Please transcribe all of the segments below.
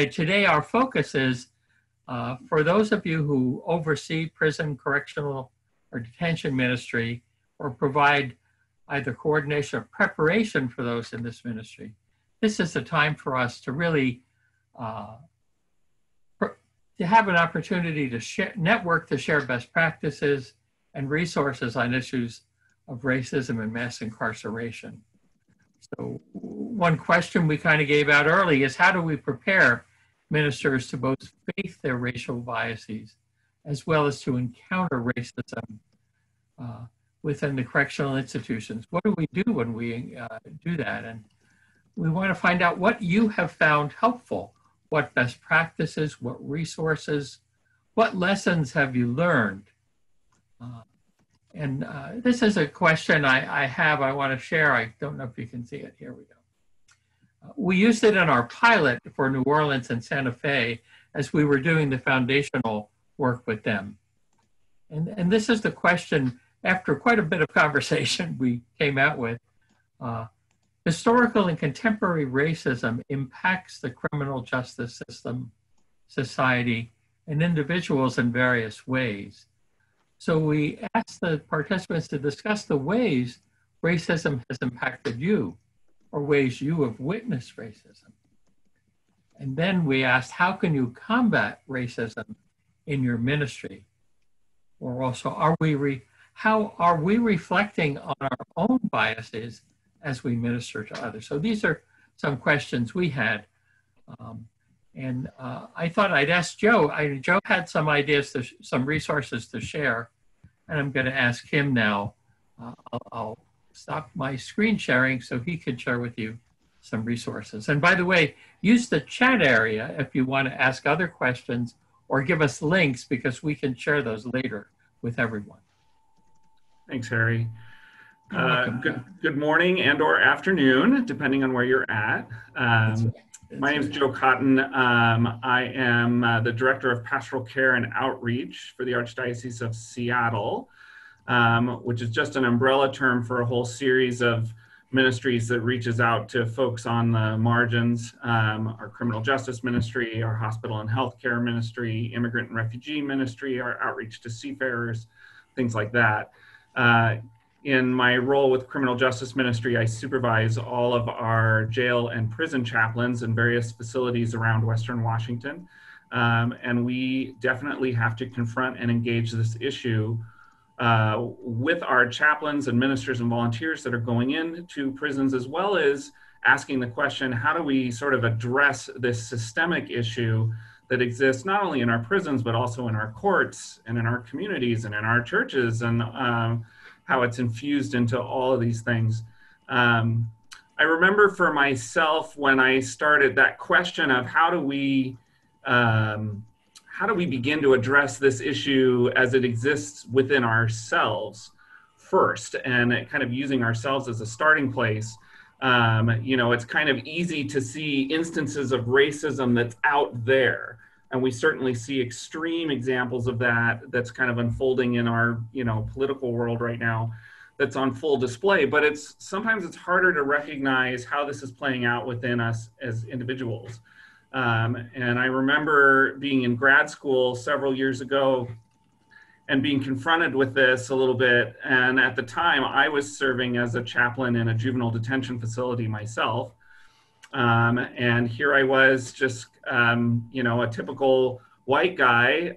Today our focus is for those of you who oversee prison, correctional, or detention ministry, or provide either coordination or preparation for those in this ministry. This is the time for us to really to have an opportunity to network to share best practices and resources on issues of racism and mass incarceration. So one question we kind of gave out early is, how do we prepare ministers to both face their racial biases as well as to encounter racism within the correctional institutions? What do we do when we do that? And we want to find out what you have found helpful. What best practices, what resources, what lessons have you learned? This is a question I want to share. I don't know if you can see it. Here we go. We used it in our pilot for New Orleans and Santa Fe as we were doing the foundational work with them. And this is the question, after quite a bit of conversation we came out with. Historical and contemporary racism impacts the criminal justice system, society, and individuals in various ways. So we asked the participants to discuss the ways racism has impacted you, or ways you have witnessed racism. And then we asked, how can you combat racism in your ministry? Or also, how are we reflecting on our own biases as we minister to others? So these are some questions we had. I thought I'd ask Joe. Joe had some ideas, some resources to share, and I'm going to ask him now. I'll stop my screen sharing so he can share with you some resources. And by the way, use the chat area if you want to ask other questions or give us links, because we can share those later with everyone. Thanks, Harry. Good morning and or afternoon, depending on where you're at. My name is Joe Cotton. I am the Director of Pastoral Care and Outreach for the Archdiocese of Seattle, which is just an umbrella term for a whole series of ministries that reaches out to folks on the margins. Our criminal justice ministry, our hospital and healthcare ministry, immigrant and refugee ministry, our outreach to seafarers, things like that. In my role with criminal justice ministry, I supervise all of our jail and prison chaplains in various facilities around Western Washington. And we definitely have to confront and engage this issue with our chaplains and ministers and volunteers that are going into prisons, as well as asking the question, how do we sort of address this systemic issue that exists not only in our prisons, but also in our courts and in our communities and in our churches, and how it's infused into all of these things. I remember for myself when I started that question of how do we begin to address this issue as it exists within ourselves first, and kind of using ourselves as a starting place. You know, it's kind of easy to see instances of racism that's out there. And we certainly see extreme examples of that that's kind of unfolding in our, political world right now, that's on full display. But sometimes it's harder to recognize how this is playing out within us as individuals. And I remember being in grad school several years ago and being confronted with this a little bit. And at the time, I was serving as a chaplain in a juvenile detention facility myself. And here I was, just, a typical white guy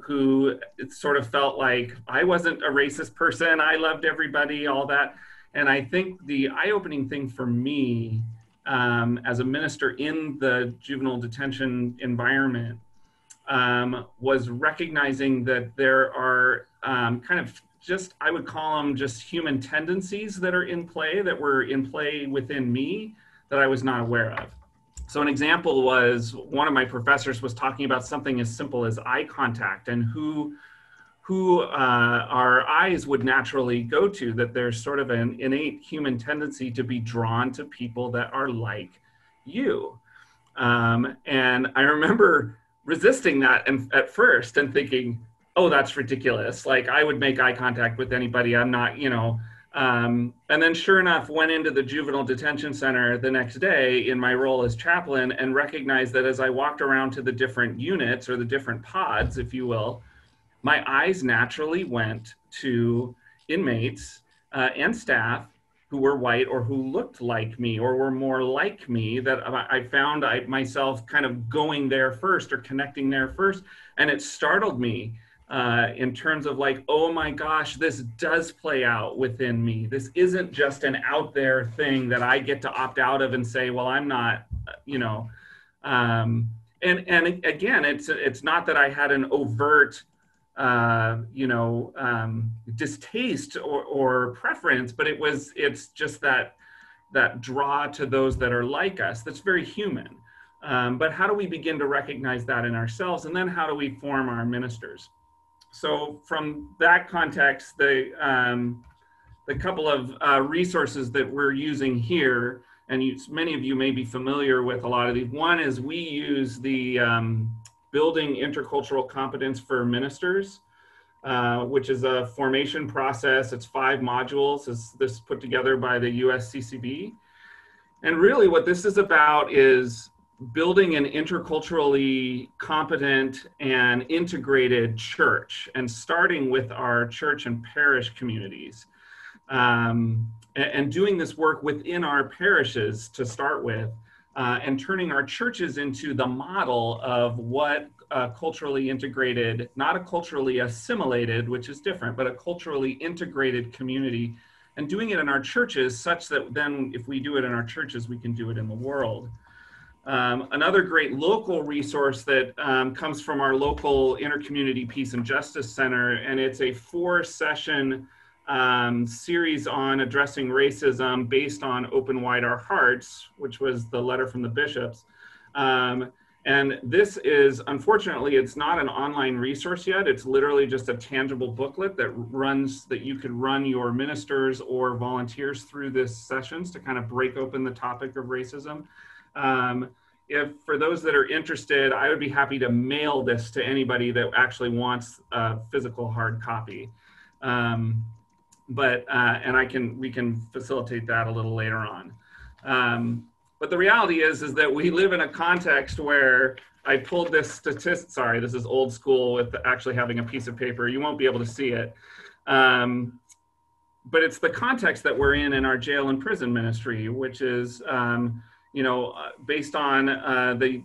who it sort of felt like I wasn't a racist person. I loved everybody, all that. And I think the eye-opening thing for me as a minister in the juvenile detention environment was recognizing that there are I would call them just human tendencies that are in play, that were in play within me that I was not aware of. So an example was one of my professors was talking about something as simple as eye contact and who our eyes would naturally go to, that there's sort of an innate human tendency to be drawn to people that are like you. And I remember resisting that at first and thinking, oh, that's ridiculous. Like, I would make eye contact with anybody. I'm not, And then sure enough, went into the juvenile detention center the next day in my role as chaplain and recognized that as I walked around to the different units or the different pods, if you will, my eyes naturally went to inmates and staff who were white or who looked like me or were more like me, that I found myself kind of going there first or connecting there first. And it startled me in terms of like, oh my gosh, this does play out within me. This isn't just an out there thing that I get to opt out of and say, well, I'm not, you know. And again, it's not that I had an overt distaste or preference, but it's just that draw to those that are like us. That's very human. But how do we begin to recognize that in ourselves? And then how do we form our ministers? So from that context, the couple of resources that we're using here, and many of you may be familiar with a lot of these. One is we use the Building Intercultural Competence for Ministers, which is a formation process. It's 5 modules. This is put together by the USCCB. And really what this is about is building an interculturally competent and integrated church, and starting with our church and parish communities. And doing this work within our parishes to start with, and turning our churches into the model of what a culturally integrated, not a culturally assimilated, which is different, but a culturally integrated community, and doing it in our churches such that then if we do it in our churches, we can do it in the world. Another great local resource that comes from our local Intercommunity Peace and Justice Center, and it's a 4-session series on addressing racism based on Open Wide Our Hearts, which was the letter from the bishops. And this is, unfortunately, it's not an online resource yet. It's literally just a tangible booklet that you could run your ministers or volunteers through this sessions to kind of break open the topic of racism. If for those that are interested, I would be happy to mail this to anybody that actually wants a physical hard copy. And we can facilitate that a little later on. But the reality is that we live in a context where I pulled this statistic. Sorry, this is old school with actually having a piece of paper. You won't be able to see it. But it's the context that we're in our jail and prison ministry, which is, based on the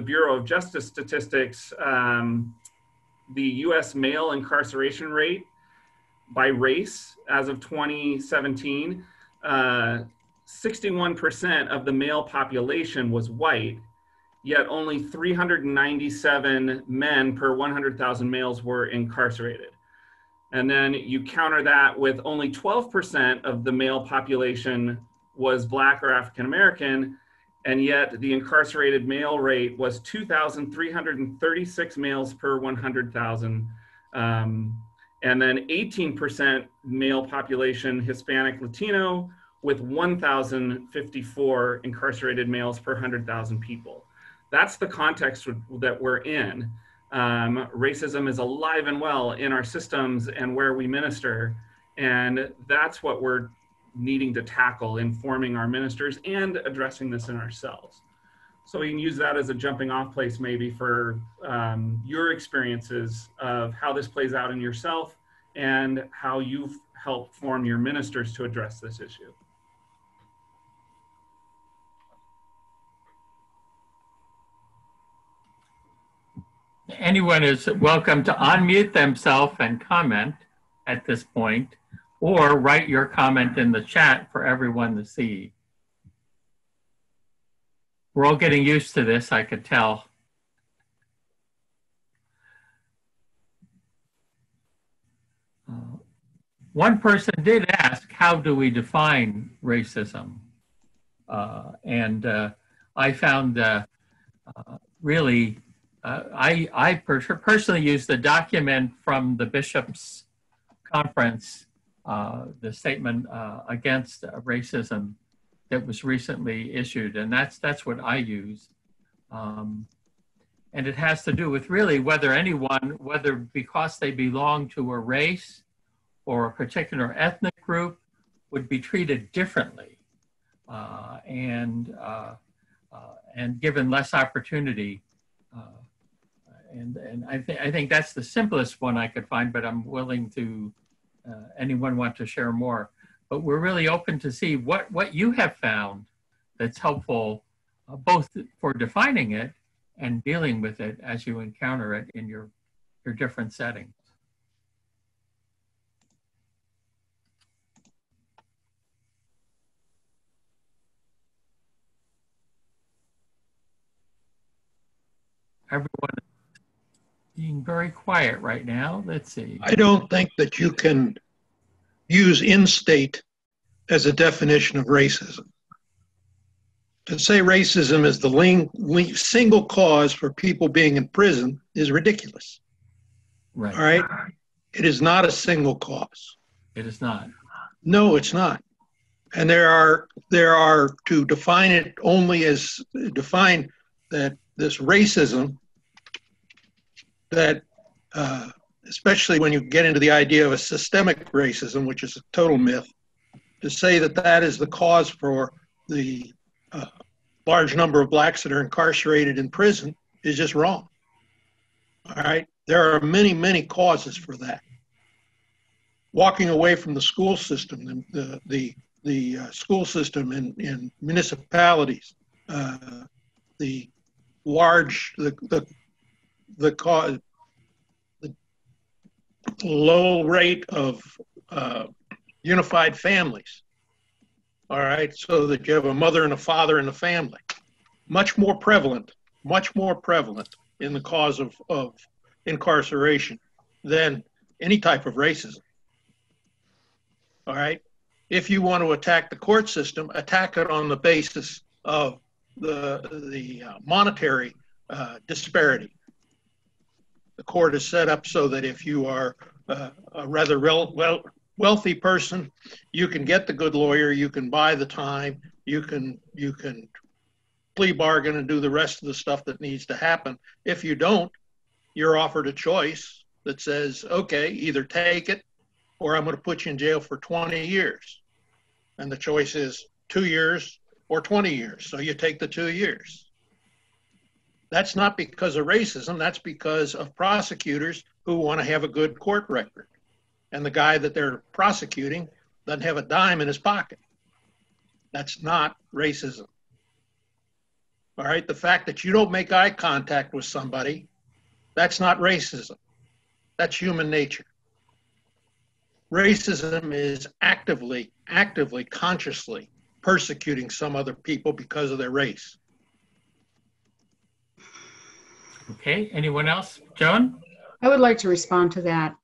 Bureau of Justice statistics, the US male incarceration rate by race as of 2017, 61% of the male population was white, yet only 397 men per 100,000 males were incarcerated. And then you counter that with only 12% of the male population was Black or African American, and yet the incarcerated male rate was 2,336 males per 100,000. And then 18% male population Hispanic Latino, with 1,054 incarcerated males per 100,000 people. That's the context that we're in. Racism is alive and well in our systems and where we minister. And that's what we're needing to tackle in forming our ministers and addressing this in ourselves. So we can use that as a jumping off place maybe for your experiences of how this plays out in yourself and how you've helped form your ministers to address this issue. Anyone is welcome to unmute themselves and comment at this point, or write your comment in the chat for everyone to see. We're all getting used to this, I could tell. One person did ask, how do we define racism? I found I personally used the document from the Bishops' Conference, the statement against racism that was recently issued, and that's what I use. And it has to do with really whether anyone, whether because they belong to a race or a particular ethnic group would be treated differently and given less opportunity. And I think that's the simplest one I could find, but I'm willing to, anyone want to share more. But we're really open to see what you have found that's helpful, both for defining it and dealing with it as you encounter it in your different settings. Everyone is being very quiet right now. Let's see. I don't think that you can use in-state as a definition of racism. To say racism is the single cause for people being in prison is ridiculous. Right. All right? It is not a single cause. It is not. No, it's not. And there are to define it only as define that this racism that especially when you get into the idea of a systemic racism, which is a total myth, to say that that is the cause for the large number of blacks that are incarcerated in prison is just wrong. All right? There are many, many causes for that. Walking away from the school system, the school system in municipalities, the low rate of unified families. All right, so that you have a mother and a father in the family. Much more prevalent in the cause of incarceration than any type of racism. All right, if you want to attack the court system, attack it on the basis of the monetary disparity. The court is set up so that if you are a rather wealthy person, you can get the good lawyer, you can buy the time, you can plea bargain and do the rest of the stuff that needs to happen. If you don't, you're offered a choice that says, okay, either take it or I'm going to put you in jail for 20 years. And the choice is 2 years or 20 years. So you take the 2 years. That's not because of racism. That's because of prosecutors who want to have a good court record. And the guy that they're prosecuting doesn't have a dime in his pocket. That's not racism. All right, the fact that you don't make eye contact with somebody, that's not racism. That's human nature. Racism is actively, consciously persecuting some other people because of their race. Okay, anyone else? Joan? I would like to respond to that.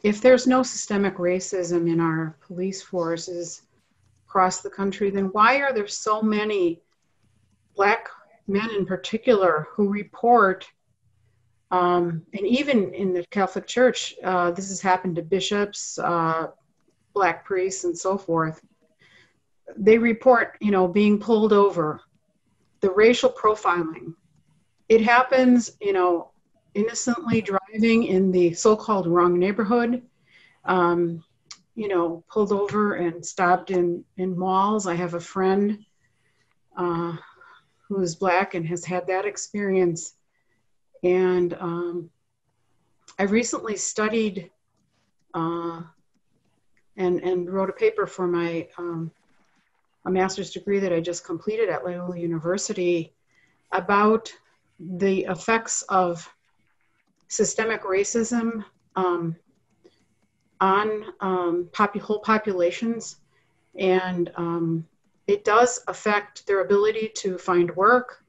If there's no systemic racism in our police forces across the country, then why are there so many Black men in particular who report, and even in the Catholic Church, this has happened to bishops, Black priests, and so forth. They report, being pulled over, the racial profiling. It happens, innocently driving in the so-called wrong neighborhood, pulled over and stopped in malls. I have a friend who is Black and has had that experience. And I recently studied and wrote a paper for my a master's degree that I just completed at Loyola University about the effects of systemic racism on whole populations. And it does affect their ability to find work,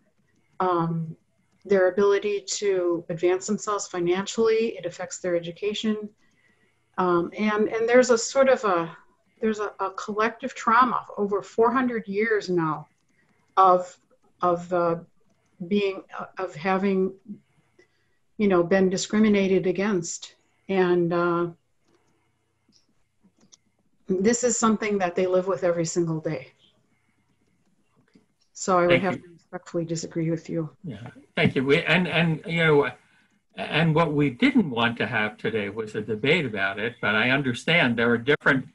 their ability to advance themselves financially. It affects their education. And there's a sort of there's a collective trauma over 400 years now of having, been discriminated against. And this is something that they live with every single day. So I would have to respectfully disagree with you. Yeah, thank you. And what we didn't want to have today was a debate about it, but I understand there are different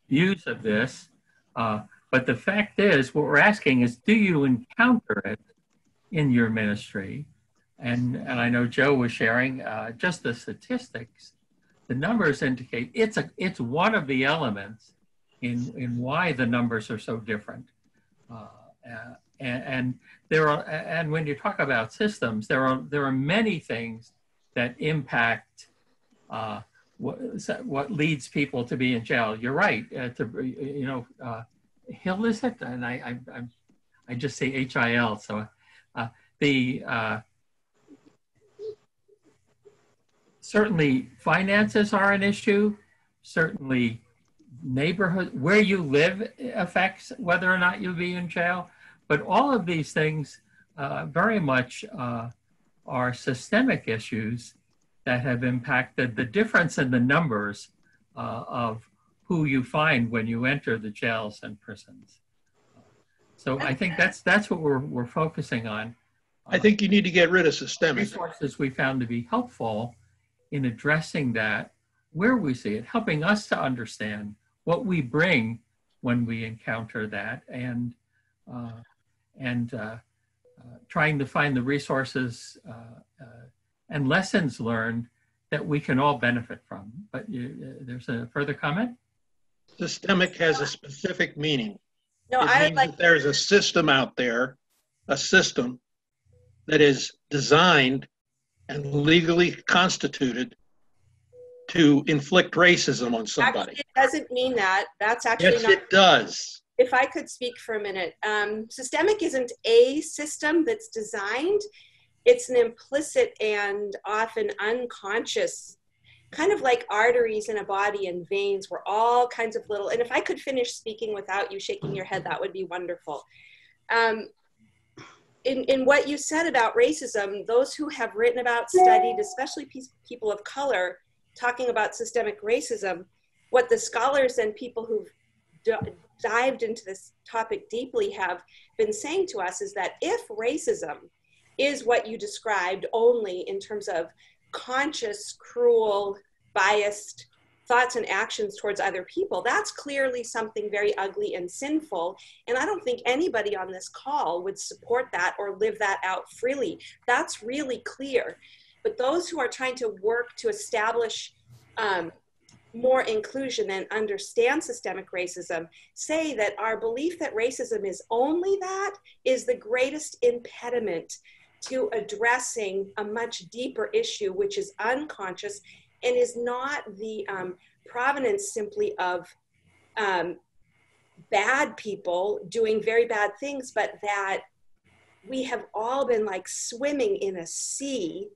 views of this. But the fact is, what we're asking is, do you encounter it in your ministry? And I know Joe was sharing just the statistics. The numbers indicate it's one of the elements in why the numbers are so different. And when you talk about systems, there are many things that impact what leads people to be in jail. You're right. Hill, is it? And I just say HIL. So certainly finances are an issue. Certainly neighborhood, where you live affects whether or not you'll be in jail. But all of these things very much are systemic issues that have impacted the difference in the numbers of who you find when you enter the jails and prisons. So I think that's what we're focusing on. I think you need to get rid of systemic. Resources we found to be helpful in addressing that where we see it, helping us to understand what we bring when we encounter that, and trying to find the resources and lessons learned that we can all benefit from. But there's a further comment? Systemic has a specific meaning. No, It I would means like, that there's a system out there, a system that is designed and legally constituted to inflict racism on somebody. actually, it doesn't mean that. That's actually Yes, not, it does. if I could speak for a minute. Systemic isn't a system that's designed. It's an implicit and often unconscious, kind of like arteries in a body and veins. We're all kinds of little, and if I could finish speaking without you shaking your head, that would be wonderful. In what you said about racism, those who have written about, studied, especially people of color, talking about systemic racism, what the scholars and people who've dived into this topic deeply have been saying to us is that if racism is what you described only in terms of conscious, cruel, biased thoughts and actions towards other people, that's clearly something very ugly and sinful. And I don't think anybody on this call would support that or live that out freely. That's really clear. But those who are trying to work to establish more inclusion and understand systemic racism say that our belief that racism is only that is the greatest impediment to addressing a much deeper issue, which is unconscious and is not the provenance simply of bad people doing very bad things, but that we have all been like swimming in a sea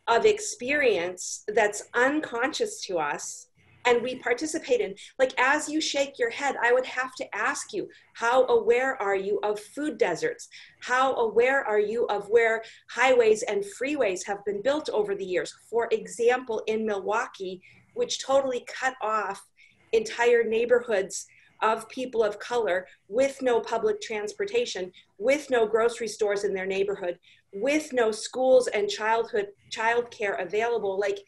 of experience that's unconscious to us, and we participate in. Like, as you shake your head, I would have to ask you, how aware are you of food deserts? How aware are you of where highways and freeways have been built over the years? For example, in Milwaukee, which totally cut off entire neighborhoods of people of color with no public transportation, with no grocery stores in their neighborhood, with no schools and childcare available. Like,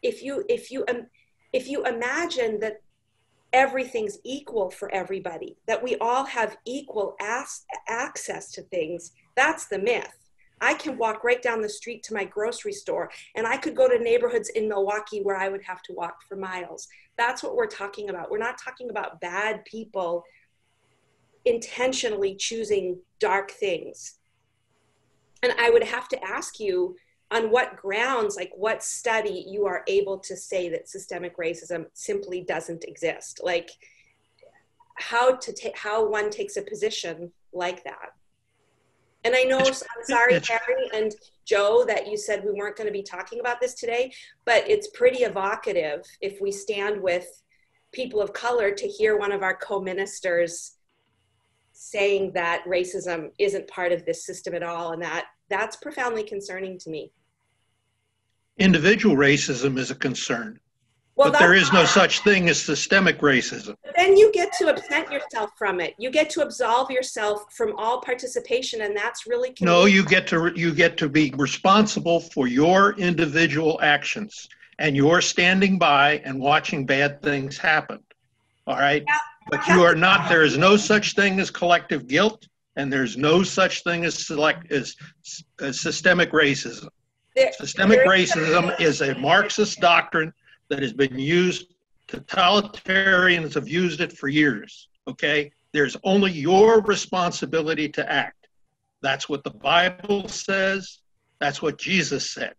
if you imagine that everything's equal for everybody, that we all have equal access to things, that's the myth. I can walk right down the street to my grocery store, and I could go to neighborhoods in Milwaukee where I would have to walk for miles. That's what we're talking about. We're not talking about bad people intentionally choosing dark things. And I would have to ask you, on what grounds, like what study you are able to say that systemic racism simply doesn't exist? Like how one takes a position like that. And I know, I'm sorry, Harry and Joe, that you said we weren't going to be talking about this today, but it's pretty evocative if we stand with people of color to hear one of our co-ministers saying that racism isn't part of this system at all, and that's profoundly concerning to me. Individual racism is a concern. Well, But there is no such thing as systemic racism. then you get to absent yourself from it. You get to absolve yourself from all participation, and that's really No, convenient. you get to be responsible for your individual actions, and you're standing by and watching bad things happen. All right? Yeah, But you are not, there is no such thing as collective guilt, and there's no such thing as systemic racism. Systemic racism is a Marxist doctrine that has been used. Totalitarians have used it for years. Okay? There's only your responsibility to act. That's what the Bible says. That's what Jesus said.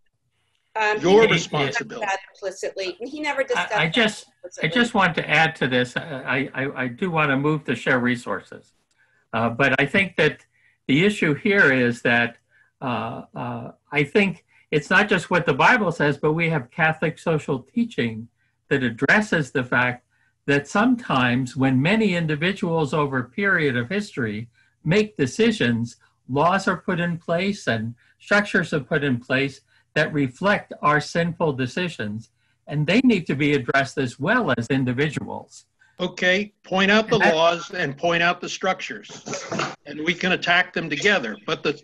Your responsibility. That implicitly. He never discussed I just want to add to this. I do want to move to share resources. But I think that the issue here is that I think it's not just what the Bible says, but we have Catholic social teaching that addresses the fact that sometimes when many individuals over a period of history make decisions, laws are put in place and structures are put in place that reflect our sinful decisions, and they need to be addressed as well as individuals. Okay, point out the laws and point out the structures, and we can attack them together. But the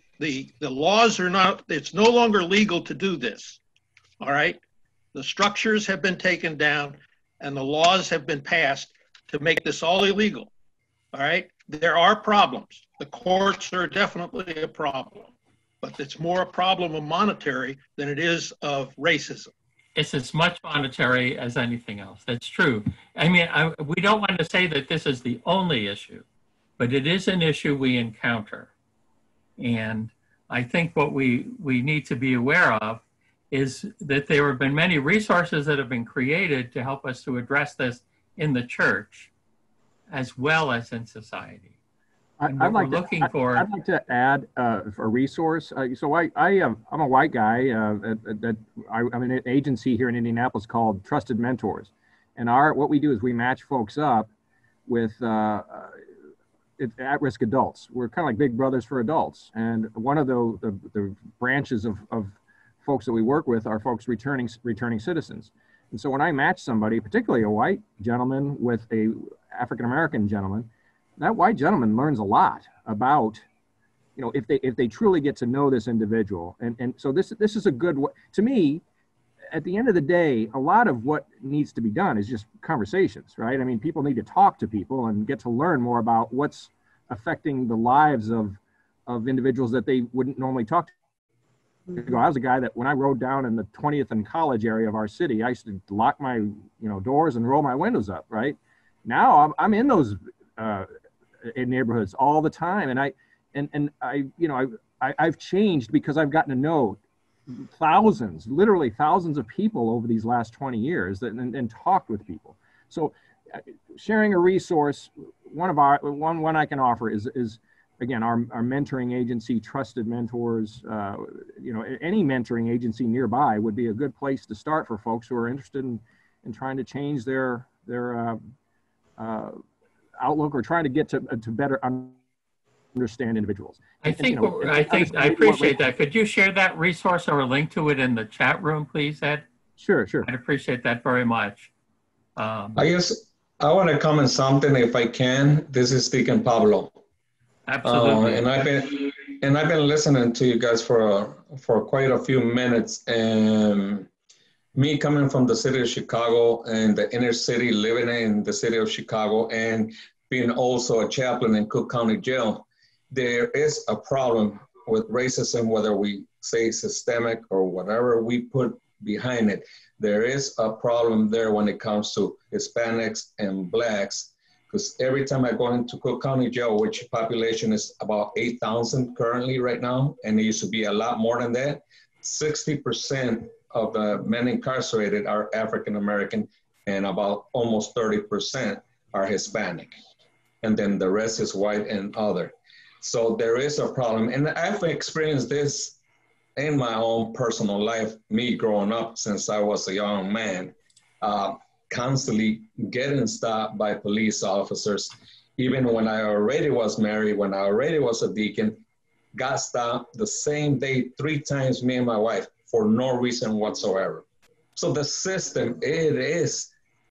laws are not, it's no longer legal to do this, all right? The structures have been taken down and the laws have been passed to make this all illegal, all right? There are problems. The courts are definitely a problem, but it's more a problem of monetary than it is of racism. It's as much monetary as anything else. That's true. I mean, we don't want to say that this is the only issue, but it is an issue we encounter. And I think what we need to be aware of is that there have been many resources that have been created to help us to address this in the church as well as in society. I'd like to add a resource. So I'm a white guy. I'm in an agency here in Indianapolis called Trusted Mentors, and what we do is we match folks up with at-risk adults. We're kind of like big brothers for adults, and one of the branches of folks that we work with are folks returning citizens. And so when I match somebody, particularly a white gentleman with a African-American gentleman, that white gentleman learns a lot about, if they truly get to know this individual. And so this is a good way. To me, at the end of the day, a lot of what needs to be done is just conversations, right? I mean, people need to talk to people and get to learn more about what's affecting the lives of individuals that they wouldn't normally talk to. I was a guy that when I rode down in the 20th and College area of our city, I used to lock my doors and roll my windows up, right? Now I'm in those in neighborhoods all the time, and I've changed because I've gotten to know literally thousands of people over these last 20 years and talked with people. So sharing a resource, one I can offer is again our mentoring agency, Trusted Mentors. Any mentoring agency nearby would be a good place to start for folks who are interested in trying to change their outlook or trying to get to better understand individuals. I appreciate that. Could you share that resource or a link to it in the chat room, please, Ed? Sure. I'd appreciate that very much. I guess I want to comment something if I can. This is Deacon Pablo. Absolutely. And I've been listening to you guys for quite a few minutes, and me coming from the city of Chicago and the inner city, living in the city of Chicago, and being also a chaplain in Cook County Jail, there is a problem with racism, whether we say systemic or whatever we put behind it. There is a problem there when it comes to Hispanics and Blacks, because every time I go into Cook County Jail, which population is about 8,000 currently right now, and it used to be a lot more than that, 60% of the men incarcerated are African American, and about almost 30% are Hispanic. And then the rest is white and other. So there is a problem. And I've experienced this in my own personal life, me growing up since I was a young man, constantly getting stopped by police officers. Even when I already was married, when I already was a deacon, got stopped the same day 3 times, me and my wife, for no reason whatsoever. So the system, it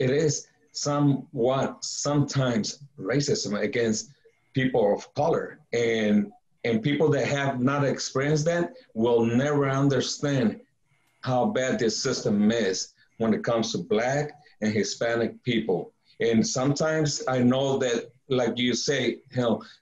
is somewhat sometimes racism against people of color, and people that have not experienced that will never understand how bad this system is when it comes to Black and Hispanic people. And sometimes I know that, like you say,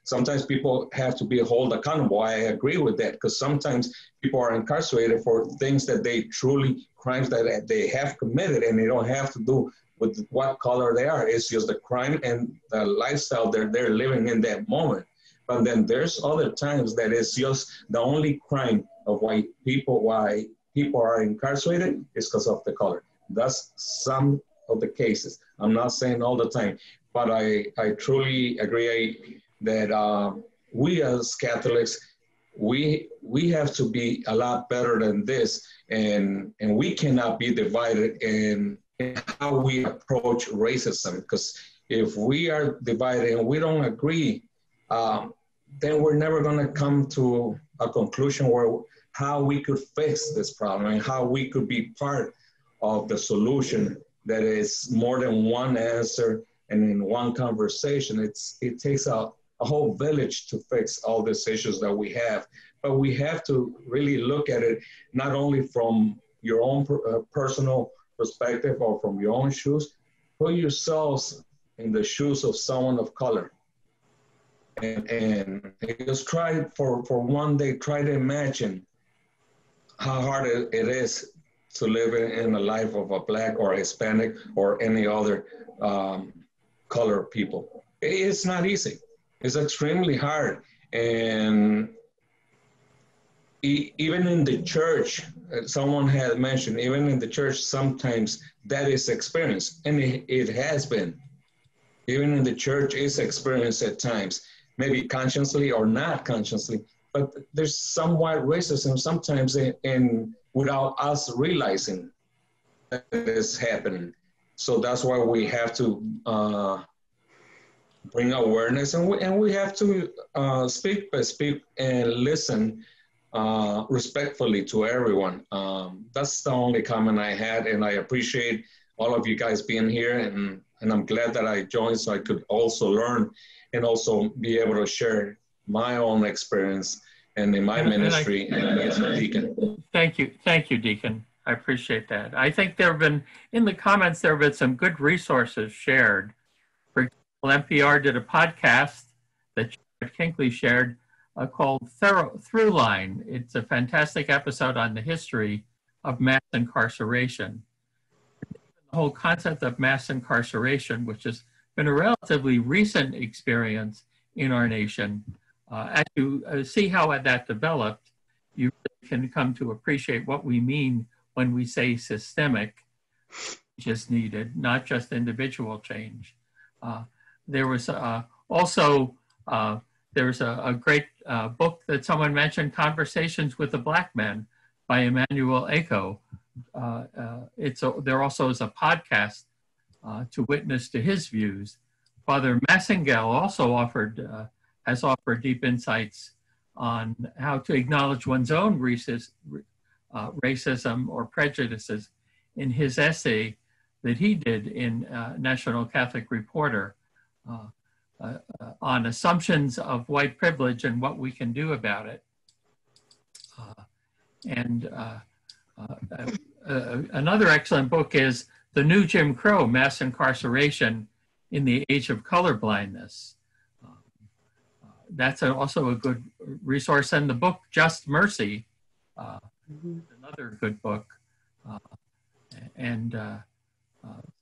sometimes people have to be held accountable. I agree with that, because sometimes people are incarcerated for things that they truly, crimes that they have committed, and they don't have to do with what color they are. It's just the crime and the lifestyle that they're living in that moment. But then there's other times that it's just the only crime of why people are incarcerated is because of the color. That's some of the cases. I'm not saying all the time, but I truly agree that we as Catholics, we have to be a lot better than this, and we cannot be divided in how we approach racism, because if we are divided and we don't agree, then we're never going to come to a conclusion where how we could fix this problem and how we could be part of the solution that is more than one answer and in one conversation. It takes a whole village to fix all these issues that we have. But we have to really look at it not only from your own personal perspective or from your own shoes. Put yourselves in the shoes of someone of color. And just try for one day, try to imagine how hard it is to live in a life of a Black or Hispanic or any other color people. It's not easy. It's extremely hard. And even in the church, someone had mentioned, even in the church, sometimes that is experienced, and it has been. Even in the church, it's experienced at times, maybe consciously or not consciously, but there's somewhat racism sometimes in without us realizing that it's happening. So that's why we have to bring awareness, and we have to speak and listen respectfully to everyone. That's the only comment I had, and I appreciate all of you guys being here, and I'm glad that I joined so I could also learn and also be able to share my own experience and in my ministry and as a deacon. Thank you, Deacon. I appreciate that. I think there have been, in the comments, there have been some good resources shared. For example, NPR did a podcast that Jared Kinkley shared called Throughline. It's a fantastic episode on the history of mass incarceration. The whole concept of mass incarceration, which has been a relatively recent experience in our nation. As you see how that developed, you can come to appreciate what we mean when we say systemic change is needed, not just individual change. There was also a great book that someone mentioned, Conversations with a Black Man by Emmanuel Echo. There also is a podcast to witness to his views. Father Massengale also has offered deep insights on how to acknowledge one's own racism or prejudices in his essay that he did in National Catholic Reporter on assumptions of white privilege and what we can do about it. Another excellent book is The New Jim Crow, Mass Incarceration in the Age of Colorblindness. That's also a good resource. And the book Just Mercy, another good book.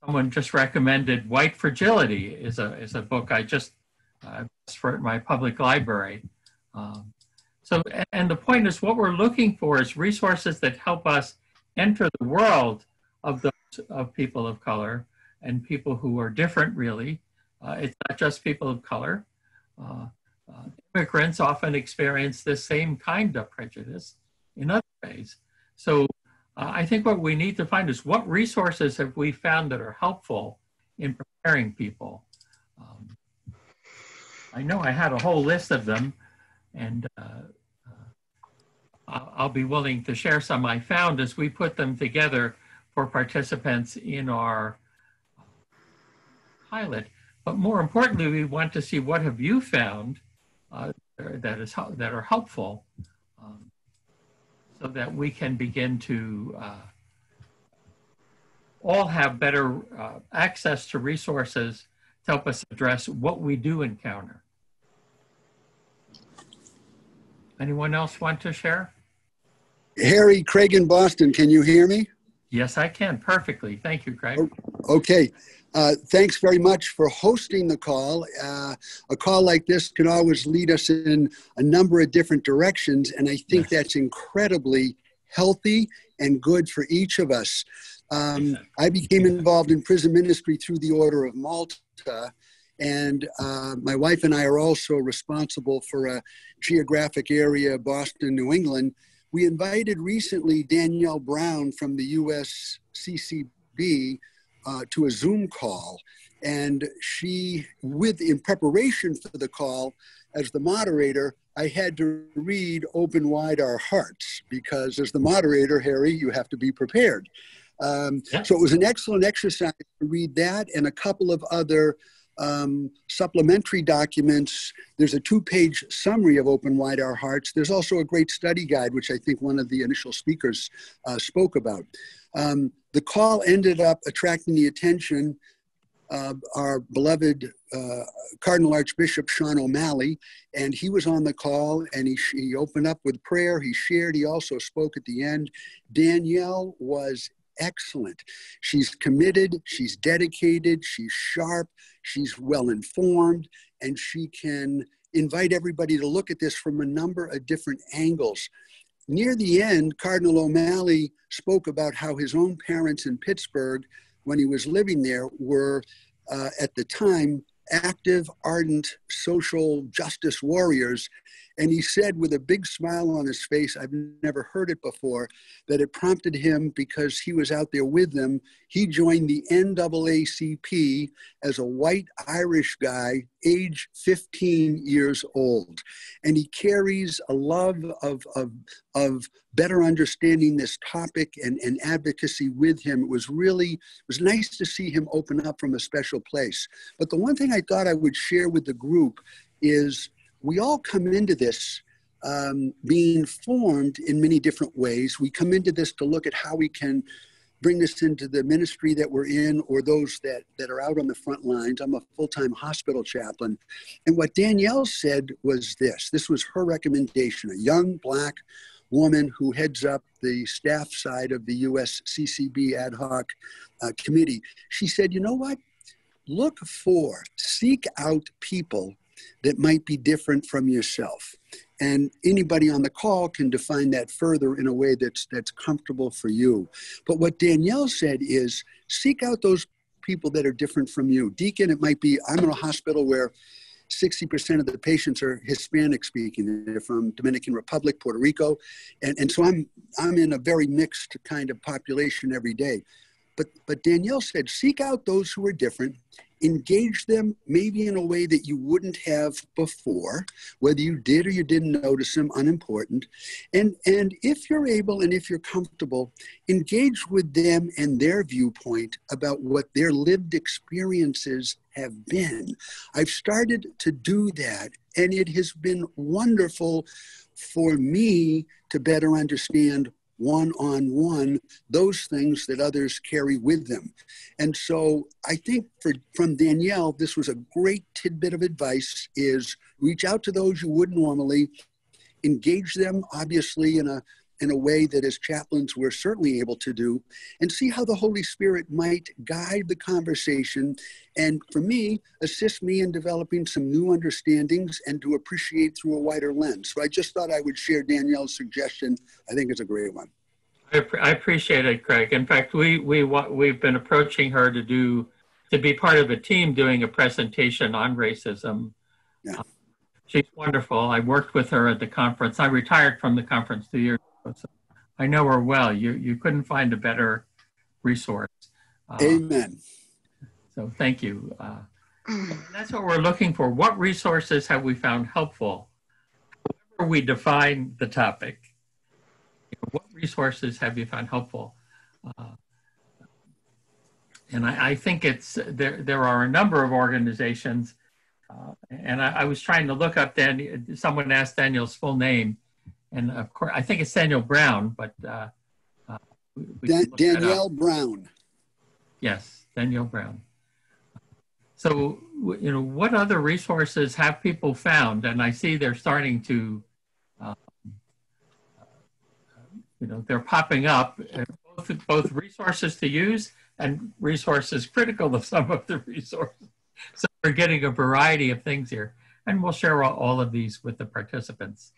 Someone just recommended White Fragility is a book I just for my public library. And the point is, what we're looking for is resources that help us enter the world of people of color and people who are different, really. It's not just people of color. Immigrants often experience the same kind of prejudice in other ways. So I think what we need to find is what resources have we found that are helpful in preparing people. I know I had a whole list of them, and I'll be willing to share some I found as we put them together for participants in our pilot. But more importantly, we want to see what have you found that are helpful, so that we can begin to all have better access to resources to help us address what we do encounter. Anyone else want to share? Harry, Craig in Boston, can you hear me? Yes, I can perfectly. Thank you, Craig. Okay. Thanks very much for hosting the call. A call like this can always lead us in a number of different directions, and I think that's incredibly healthy and good for each of us. I became involved in prison ministry through the Order of Malta, and my wife and I are also responsible for a geographic area, Boston, New England. We invited recently Danielle Brown from the USCCB to a Zoom call, and she, in preparation for the call, as the moderator, I had to read Open Wide Our Hearts, because as the moderator, Harry, you have to be prepared. So it was an excellent exercise to read that and a couple of other supplementary documents. There's a 2-page summary of Open Wide Our Hearts. There's also a great study guide, which I think one of the initial speakers spoke about. The call ended up attracting the attention of our beloved Cardinal Archbishop Sean O'Malley, and he was on the call, and he opened up with prayer, he shared, he also spoke at the end. Danielle was excellent. She's committed, she's dedicated, she's sharp, she's well-informed, and she can invite everybody to look at this from a number of different angles. Near the end, Cardinal O'Malley spoke about how his own parents in Pittsburgh, when he was living there, were at the time active, ardent social justice warriors. And he said with a big smile on his face, I've never heard it before, that it prompted him, because he was out there with them, he joined the NAACP as a white Irish guy, age 15 years old. And he carries a love of better understanding this topic and advocacy with him. It was nice to see him open up from a special place. But the one thing I thought I would share with the group is we all come into this being formed in many different ways. We come into this to look at how we can bring this into the ministry that we're in, or those that are out on the front lines. I'm a full-time hospital chaplain. And what Danielle said was this was her recommendation, a young Black woman who heads up the staff side of the USCCB ad hoc committee. She said, you know what? Seek out people that might be different from yourself. And anybody on the call can define that further in a way that's comfortable for you. But what Danielle said is, seek out those people that are different from you. Deacon, it might be, I'm in a hospital where 60% of the patients are Hispanic speaking. They're from Dominican Republic, Puerto Rico. And so I'm in a very mixed kind of population every day. But Danielle said, seek out those who are different, engage them maybe in a way that you wouldn't have before, whether you did or you didn't notice them, unimportant. And if you're able and if you're comfortable, engage with them and their viewpoint about what their lived experiences have been. I've started to do that, and it has been wonderful for me to better understand one-on-one those things that others carry with them. And so I think from Danielle, this was a great tidbit of advice, is reach out to those you would normally, engage them obviously in a way that as chaplains we're certainly able to do, and see how the Holy Spirit might guide the conversation, and for me, assist me in developing some new understandings and to appreciate through a wider lens. So I just thought I would share Danielle's suggestion. I think it's a great one. I appreciate it, Craig. In fact, we've been approaching her to be part of a team doing a presentation on racism. Yeah. She's wonderful. I worked with her at the conference. I retired from the conference 2 years ago, so I know her well. You couldn't find a better resource. Amen. So thank you. That's what we're looking for. What resources have we found helpful? However we define the topic, what resources have you found helpful? And I think there are a number of organizations, and I was trying to look up someone asked Daniel's full name, and of course, I think it's Daniel Brown, but Danielle Brown. Yes, Danielle Brown. So, what other resources have people found? And I see they're starting to, they're popping up, both resources to use and resources critical of some of the resources. So we're getting a variety of things here. And we'll share all of these with the participants.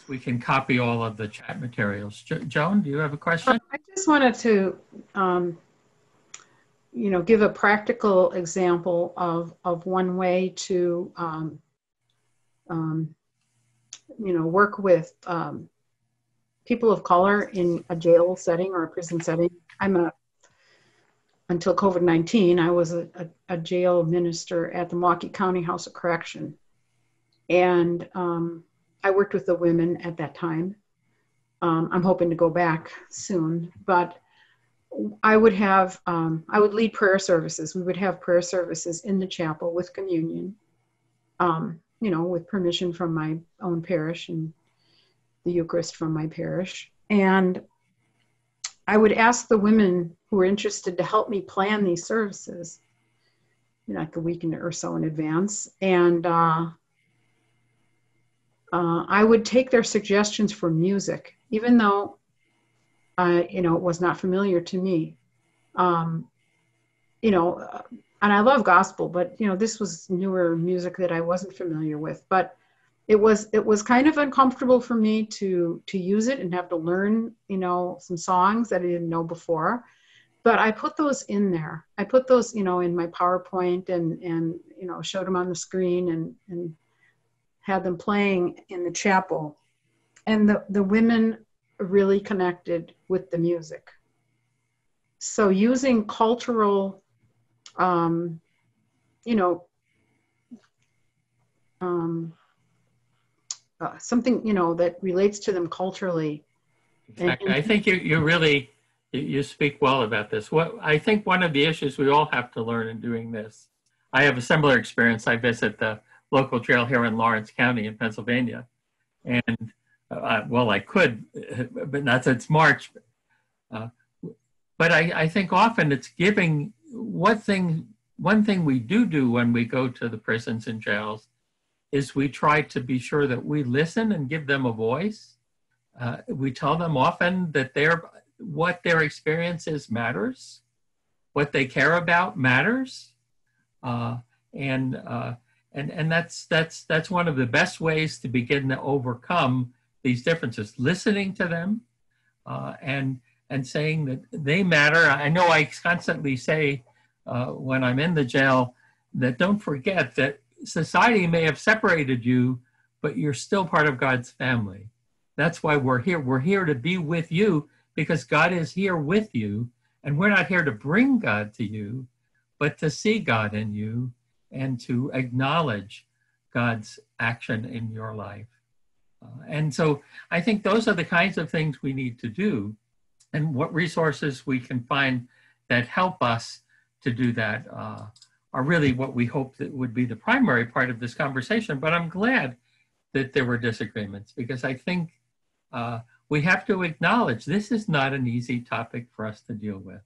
We can copy all of the chat materials. Joan, do you have a question? I just wanted to, give a practical example of one way to, work with people of color in a jail setting or a prison setting. Until COVID-19, I was a jail minister at the Milwaukee County House of Correction. And I worked with the women at that time. I'm hoping to go back soon, but I would lead prayer services. We would have prayer services in the chapel with communion, with permission from my own parish and the Eucharist from my parish. And I would ask the women who were interested to help me plan these services, like a week or so in advance. And I would take their suggestions for music, even though, it was not familiar to me. And I love gospel, but, this was newer music that I wasn't familiar with. But it was kind of uncomfortable for me to use it and have to learn, some songs that I didn't know before. But I put those in there. I put those, in my PowerPoint and showed them on the screen and had them playing in the chapel. And the women really connected with the music. So using cultural, something, that relates to them culturally. Exactly. I think you speak well about this. I think one of the issues we all have to learn in doing this, I have a similar experience. I visit the local jail here in Lawrence County in Pennsylvania. And, I could, but not since March. But I think often it's giving one thing we do when we go to the prisons and jails is we try to be sure that we listen and give them a voice. We tell them often that what their experience is matters, what they care about matters, and that's one of the best ways to begin to overcome these differences. Listening to them, and saying that they matter. I know I constantly say when I'm in the jail that don't forget that society may have separated you, but you're still part of God's family. That's why we're here. We're here to be with you because God is here with you. And we're not here to bring God to you, but to see God in you and to acknowledge God's action in your life. And so I think those are the kinds of things we need to do. And what resources we can find that help us to do that are really what we hope that would be the primary part of this conversation. But I'm glad that there were disagreements because I think we have to acknowledge this is not an easy topic for us to deal with.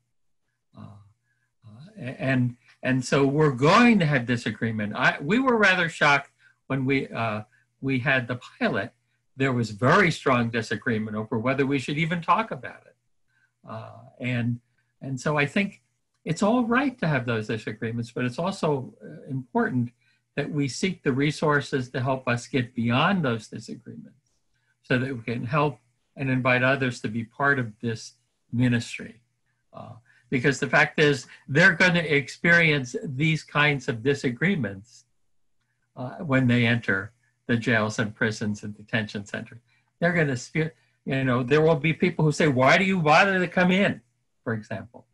And so we're going to have disagreement. We were rather shocked when we had the pilot. There was very strong disagreement over whether we should even talk about it. And so I think it's all right to have those disagreements, but it's also important that we seek the resources to help us get beyond those disagreements so that we can help and invite others to be part of this ministry. Because the fact is, they're going to experience these kinds of disagreements when they enter the jails and prisons and detention centers. They're going to, there will be people who say, why do you bother to come in, for example?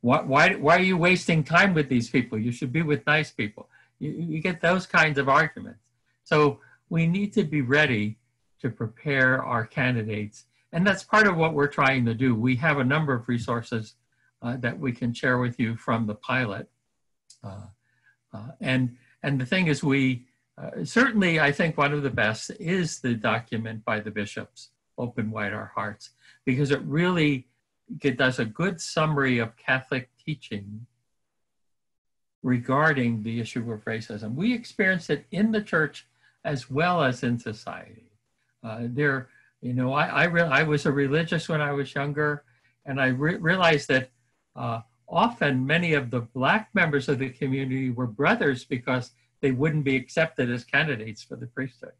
Why are you wasting time with these people? You should be with nice people. You get those kinds of arguments. So we need to be ready to prepare our candidates And that's part of what we're trying to do. We have a number of resources that we can share with you from the pilot. And the thing is, we certainly, I think one of the best is the document by the bishops, Open Wide Our Hearts, because it really does a good summary of Catholic teaching regarding the issue of racism. We experience it in the church as well as in society. You know, I was a religious when I was younger, and I realized that often many of the Black members of the community were brothers because they wouldn't be accepted as candidates for the priesthood.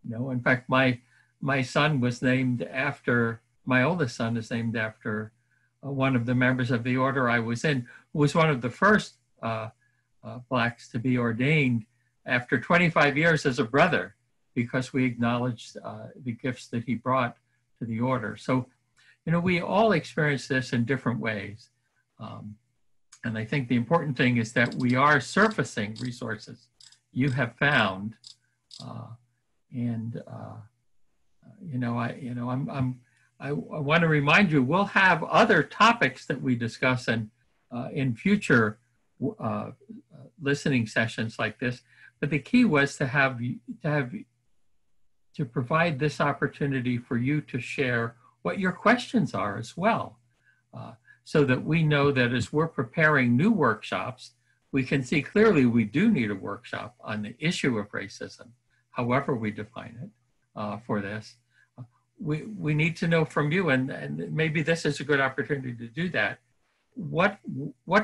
You know, in fact, my son was named after, my oldest son is named after one of the members of the order I was in, who was one of the first Blacks to be ordained after 25 years as a brother, because we acknowledged the gifts that he brought to the order. So, you know, we all experience this in different ways. And I think the important thing is that we are surfacing resources you have found. You know, I want to remind you, we'll have other topics that we discuss in future listening sessions like this. But the key was to provide this opportunity for you to share what your questions are as well, so that we know that as we're preparing new workshops, we can see clearly we do need a workshop on the issue of racism, however we define it for this. We need to know from you, and maybe this is a good opportunity to do that. What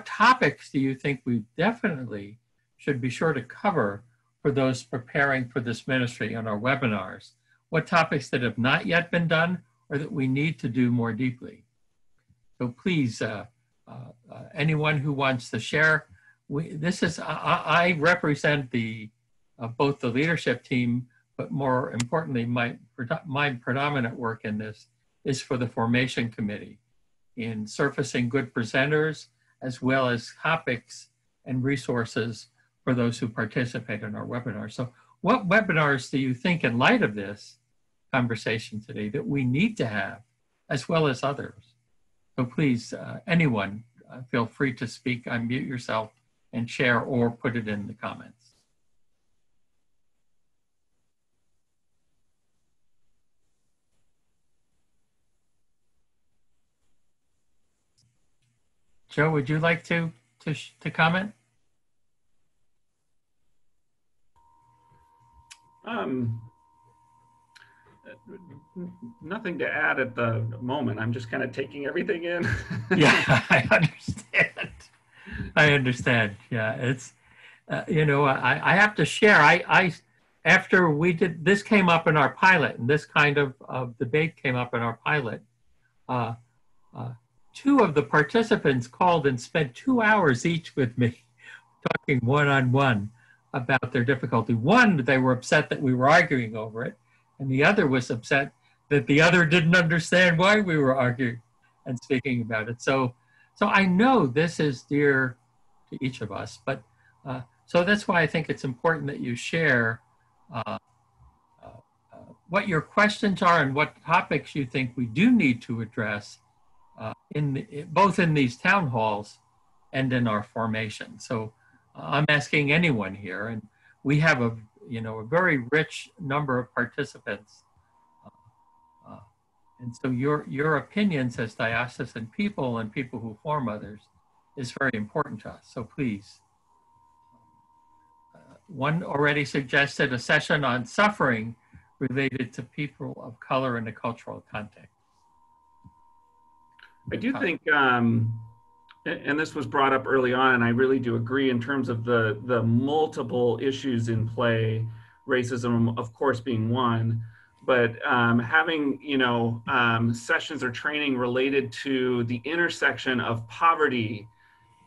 topics do you think we definitely should be sure to cover for those preparing for this ministry on our webinars? What topics that have not yet been done or that we need to do more deeply? So please, anyone who wants to share, I represent both the leadership team, but more importantly, my predominant work in this is for the formation committee in surfacing good presenters, as well as topics and resources for those who participate in our webinar. So what webinars do you think, in light of this conversation today, that we need to have, as well as others? So please, anyone, feel free to speak, unmute yourself and share, or put it in the comments. Joe, would you like to comment? Nothing to add at the moment. I'm just kind of taking everything in. Yeah, I understand. I understand. Yeah, it's, you know, I have to share. After we did, this came up in our pilot, and this kind of debate came up in our pilot. Two of the participants called and spent 2 hours each with me, talking one-on-one about their difficulty. One, they were upset that we were arguing over it, and the other was upset that the other didn't understand why we were arguing and speaking about it. So I know this is dear to each of us, but so that's why I think it's important that you share what your questions are and what topics you think we do need to address both in these town halls and in our formation. So I'm asking anyone here, and we have a very rich number of participants. And so your opinions as diocesan people and people who form others is very important to us. So please. One already suggested a session on suffering related to people of color in a cultural context. I do think, and this was brought up early on, and I really do agree in terms of the multiple issues in play, racism, of course, being one, but having, sessions or training related to the intersection of poverty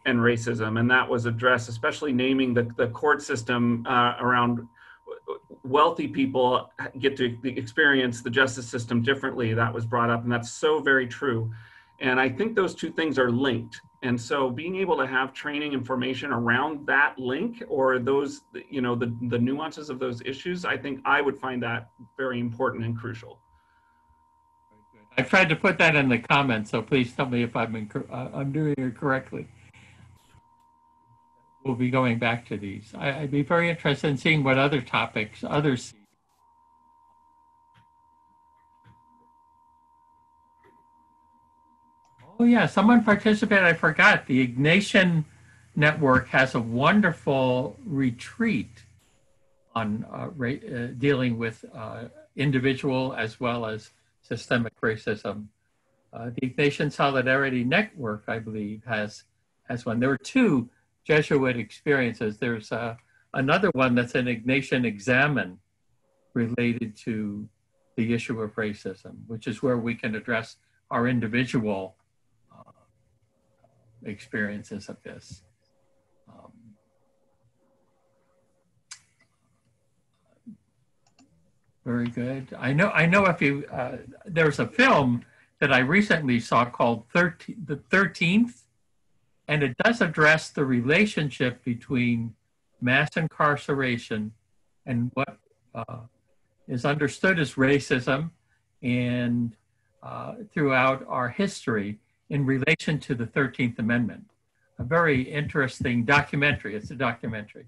and racism, and that was addressed, especially naming the court system around wealthy people get to experience the justice system differently. That was brought up, and that's so very true. And I think those two things are linked. And so being able to have training information around that link, or those, the nuances of those issues, I think I would find that very important and crucial. I tried to put that in the comments, so please tell me if I'm doing it correctly. We'll be going back to these. I'd be very interested in seeing what other topics others see. Oh yeah, someone participated, I forgot. The Ignatian Network has a wonderful retreat on dealing with individual as well as systemic racism. The Ignatian Solidarity Network, I believe, has one. There were two Jesuit experiences. There's another one that's an Ignatian Examen related to the issue of racism, which is where we can address our individual experiences of this. Very good. I know if you, there's a film that I recently saw called The 13th, and it does address the relationship between mass incarceration and what is understood as racism and throughout our history in relation to the 13th Amendment. A very interesting documentary. It's a documentary.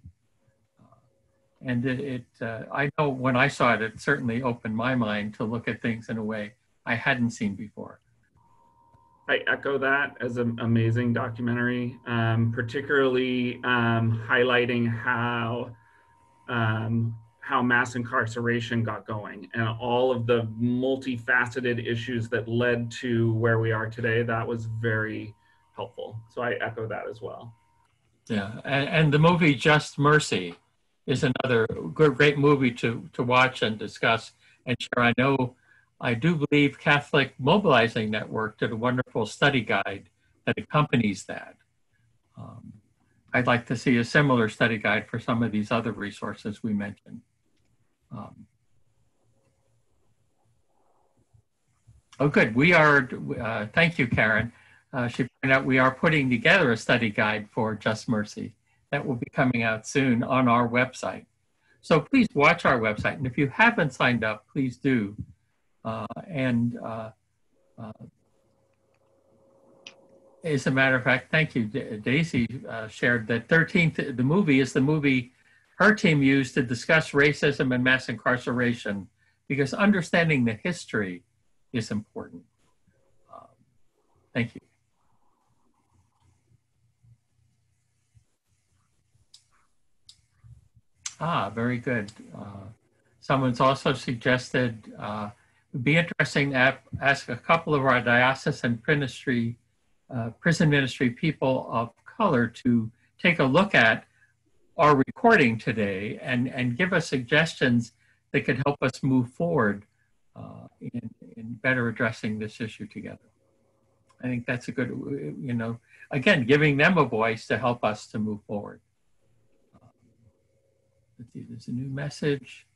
And I know when I saw it, it certainly opened my mind to look at things in a way I hadn't seen before. I echo that as an amazing documentary, particularly highlighting how mass incarceration got going and all of the multifaceted issues that led to where we are today. That was very helpful. So I echo that as well. Yeah, and the movie Just Mercy is another great movie to watch and discuss and share. I do believe Catholic Mobilizing Network did a wonderful study guide that accompanies that. I'd like to see a similar study guide for some of these other resources we mentioned. Oh, good. We are, thank you, Karen. She pointed out we are putting together a study guide for Just Mercy that will be coming out soon on our website. So please watch our website. And if you haven't signed up, please do. As a matter of fact, thank you, Daisy shared that 13th, the movie is the movie her team used to discuss racism and mass incarceration, because understanding the history is important. Thank you. Very good. Someone's also suggested it would be interesting to ask a couple of our diocesan prison ministry people of color to take a look at our recording today and give us suggestions that could help us move forward in better addressing this issue together. I think that's a good, again, giving them a voice to help us to move forward. Let's see, there's a new message.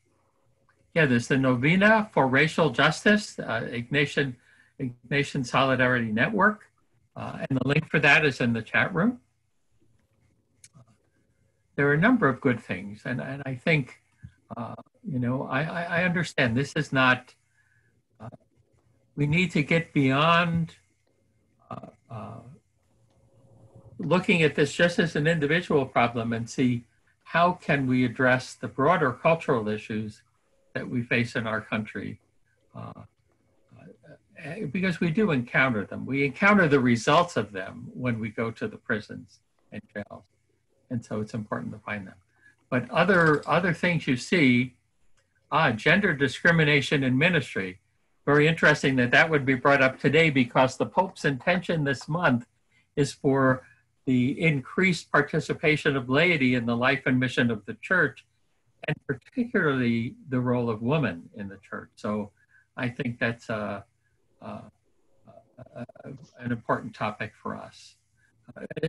Yeah, there's the Novena for Racial Justice, Ignatian Solidarity Network. And the link for that is in the chat room. There are a number of good things. And I think, I understand this is not, we need to get beyond looking at this just as an individual problem and see how can we address the broader cultural issues that we face in our country. Because we do encounter them. We encounter the results of them when we go to the prisons and jails. And so it's important to find them. But other things you see, gender discrimination in ministry. Very interesting that would be brought up today, because the Pope's intention this month is for the increased participation of laity in the life and mission of the church, and particularly the role of women in the church. So I think that's an important topic for us.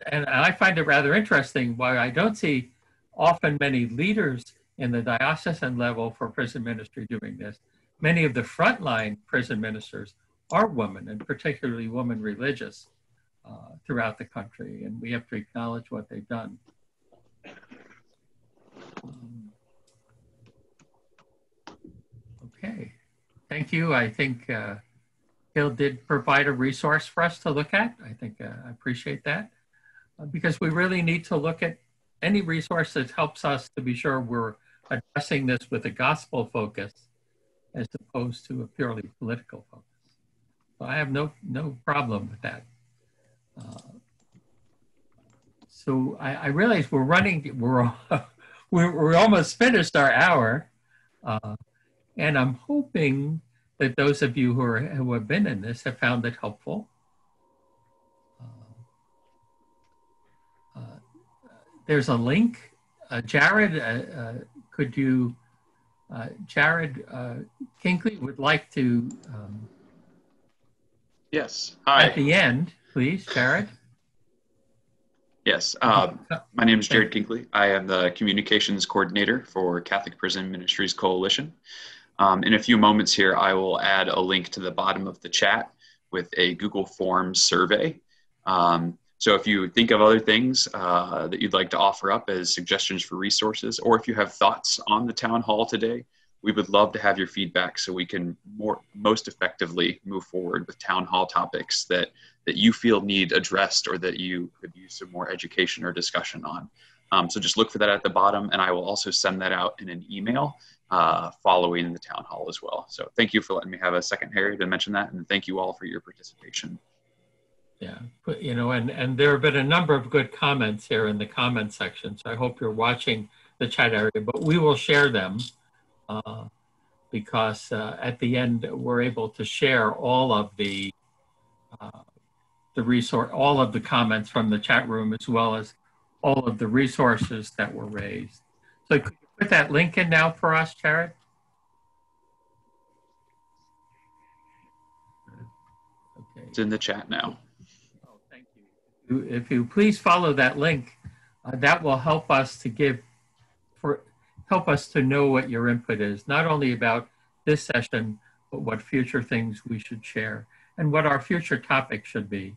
And I find it rather interesting why I don't see often many leaders in the diocesan level for prison ministry doing this. Many of the frontline prison ministers are women, and particularly women religious throughout the country, and we have to acknowledge what they've done. Okay, thank you. I think Gil did provide a resource for us to look at. I think I appreciate that because we really need to look at any resource that helps us to be sure we're addressing this with a gospel focus as opposed to a purely political focus. So I have no problem with that. So I realize we're running, we're almost finished our hour. And I'm hoping that those of you who have been in this have found it helpful. There's a link. Jared, could you, Jared Kinkley would like to. Yes. Hi. At the end, please, Jared. Yes. My name is Jared Kinkley. I am the communications coordinator for Catholic Prison Ministries Coalition. In a few moments here, I will add a link to the bottom of the chat with a Google Forms survey. So if you think of other things that you'd like to offer up as suggestions for resources, or if you have thoughts on the town hall today, we would love to have your feedback so we can most effectively move forward with town hall topics that you feel need addressed or that you could use some more education or discussion on. So just look for that at the bottom, and I will also send that out in an email following the town hall as well. So thank you for letting me have a second, Harry, to mention that, and thank you all for your participation. Yeah, you know, and there have been a number of good comments here in the comment section, so I hope you're watching the chat area, but we will share them because at the end we're able to share all of the resource, all of the comments from the chat room, as well as all of the resources that were raised. So could you put that link in now for us, Jared? Okay. It's in the chat now. Oh, thank you. If you please follow that link, that will help us to help us to know what your input is, not only about this session, but what future things we should share and what our future topic should be.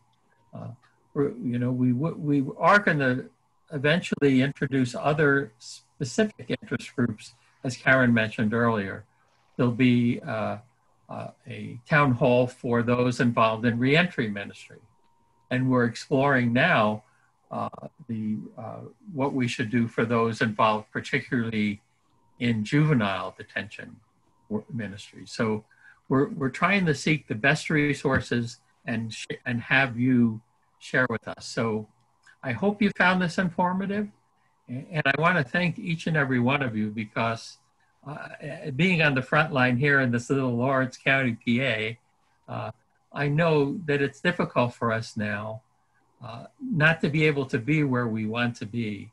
You know, we are going to eventually introduce other specific interest groups, as Karen mentioned earlier. There'll be a town hall for those involved in reentry ministry. And we're exploring now what we should do for those involved, particularly in juvenile detention ministry. So we're trying to seek the best resources and have you share with us. So I hope you found this informative, and I want to thank each and every one of you because being on the front line here in this little Lawrence County, PA, I know that it's difficult for us now not to be able to be where we want to be,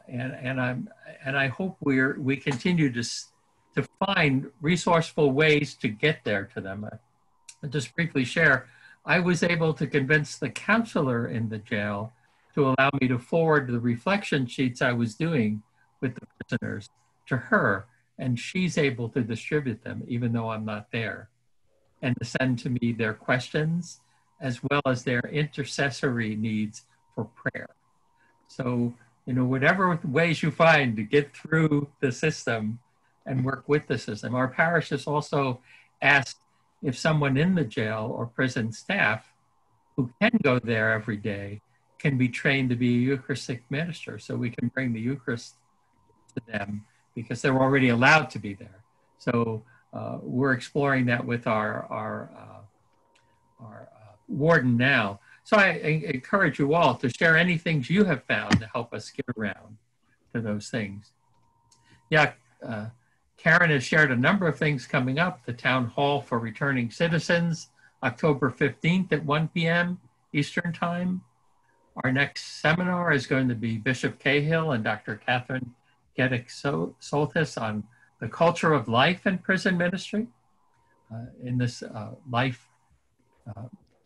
and I hope we continue to find resourceful ways to get there to them. I'll just briefly share. I was able to convince the counselor in the jail to allow me to forward the reflection sheets I was doing with the prisoners to her, and she's able to distribute them even though I'm not there, and to send to me their questions as well as their intercessory needs for prayer. So, you know, whatever ways you find to get through the system and work with the system. Our parish has also asked if someone in the jail or prison staff who can go there every day can be trained to be a Eucharistic minister, so we can bring the Eucharist to them because they're already allowed to be there. So we're exploring that with our warden now. So I encourage you all to share any things you have found to help us get around to those things. Yeah, Karen has shared a number of things coming up. The Town Hall for Returning Citizens, October 15th at 1 p.m. Eastern Time. Our next seminar is going to be Bishop Cahill and Dr. Catherine Geddick-Soltis on the culture of life in prison ministry in this life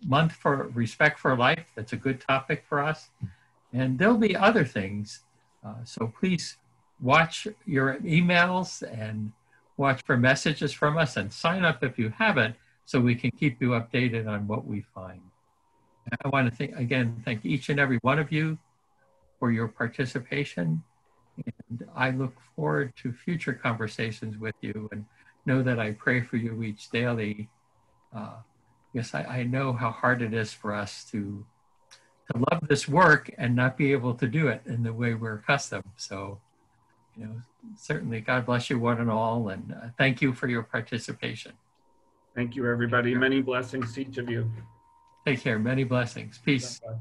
month for respect for life. That's a good topic for us. And there'll be other things. So please watch your emails and watch for messages from us and sign up if you haven't so we can keep you updated on what we find. I want to thank each and every one of you for your participation. And I look forward to future conversations with you and know that I pray for you each daily Yes, I know how hard it is for us to love this work and not be able to do it in the way we're accustomed. So, you know, certainly God bless you one and all, and thank you for your participation. Thank you, everybody. Many blessings to each of you. Take care. Many blessings. Peace. Bye-bye.